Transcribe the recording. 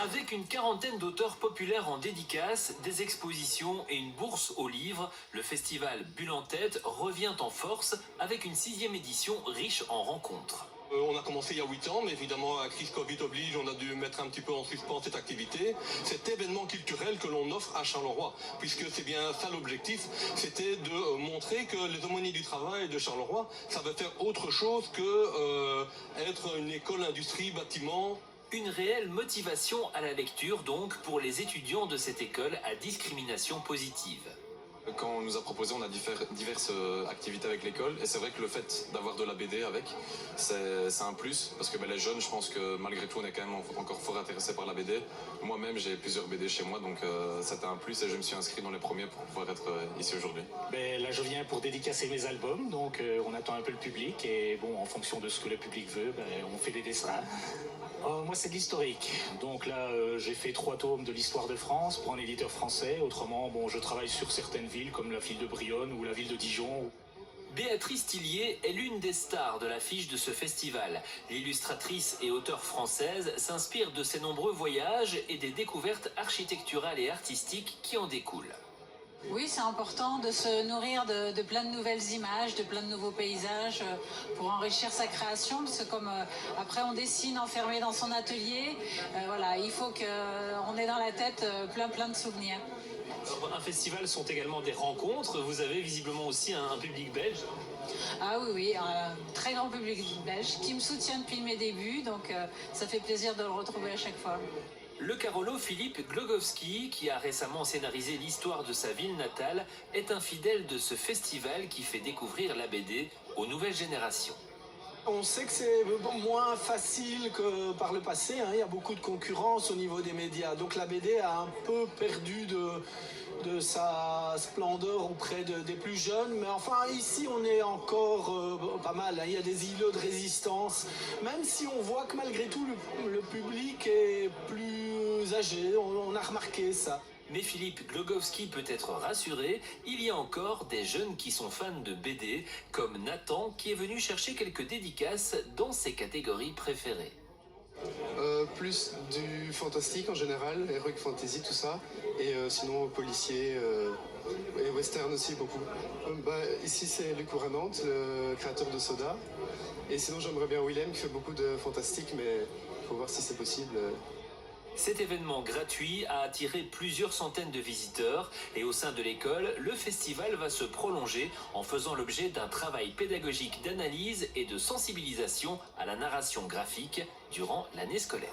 Avec une quarantaine d'auteurs populaires en dédicace, des expositions et une bourse aux livres, le festival Bulle en tête revient en force avec une 6e édition riche en rencontres. On a commencé il y a 8 ans, mais évidemment, la crise Covid oblige, on a dû mettre un petit peu en suspens cette activité. Cet événement culturel que l'on offre à Charleroi, puisque c'est bien ça l'objectif, c'était de montrer que les aumôniers du travail de Charleroi savaient faire autre chose que être une école industrie bâtiment. Une réelle motivation à la lecture donc pour les étudiants de cette école à discrimination positive. Quand on nous a proposé, on a diverses activités avec l'école et c'est vrai que le fait d'avoir de la BD avec, c'est un plus parce que les jeunes, je pense que malgré tout, on est quand même encore fort intéressés par la BD. Moi-même, j'ai plusieurs BD chez moi, donc c'était un plus et je me suis inscrit dans les premiers pour pouvoir être ici aujourd'hui. Là, je viens pour dédicacer mes albums, donc on attend un peu le public et bon, en fonction de ce que le public veut, on fait des dessins. Moi, c'est de l'historique. Donc là, j'ai fait 3 tomes de l'histoire de France pour un éditeur français. Autrement, je travaille sur certaines villes comme la ville de Brionne ou la ville de Dijon. Béatrice Tillier est l'une des stars de l'affiche de ce festival. L'illustratrice et auteure française s'inspire de ses nombreux voyages et des découvertes architecturales et artistiques qui en découlent. Oui, c'est important de se nourrir de plein de nouvelles images, de plein de nouveaux paysages pour enrichir sa création. Parce que comme après on dessine enfermé dans son atelier, voilà, il faut qu'on ait dans la tête plein de souvenirs. Un festival sont également des rencontres. Vous avez visiblement aussi un public belge. Ah oui, un très grand public belge qui me soutient depuis mes débuts. Donc ça fait plaisir de le retrouver à chaque fois. Le Carolo Philippe Glogowski, qui a récemment scénarisé l'histoire de sa ville natale, est un fidèle de ce festival qui fait découvrir la BD aux nouvelles générations. On sait que c'est moins facile que par le passé, il y a beaucoup de concurrence au niveau des médias. Donc la BD a un peu perdu de sa splendeur auprès des plus jeunes. Mais enfin, ici, on est encore pas mal. Il y a des îlots de résistance. Même si on voit que malgré tout, le public est plus âgé. On a remarqué ça. Mais Philippe Glogowski peut être rassuré, il y a encore des jeunes qui sont fans de BD, comme Nathan qui est venu chercher quelques dédicaces dans ses catégories préférées. Plus du fantastique en général, heroic fantasy, tout ça, et sinon policier et western aussi beaucoup. Ici c'est Luc Ouranante, le créateur de Soda, et sinon j'aimerais bien Willem qui fait beaucoup de fantastique, mais il faut voir si c'est possible. Cet événement gratuit a attiré plusieurs centaines de visiteurs et au sein de l'école, le festival va se prolonger en faisant l'objet d'un travail pédagogique d'analyse et de sensibilisation à la narration graphique durant l'année scolaire.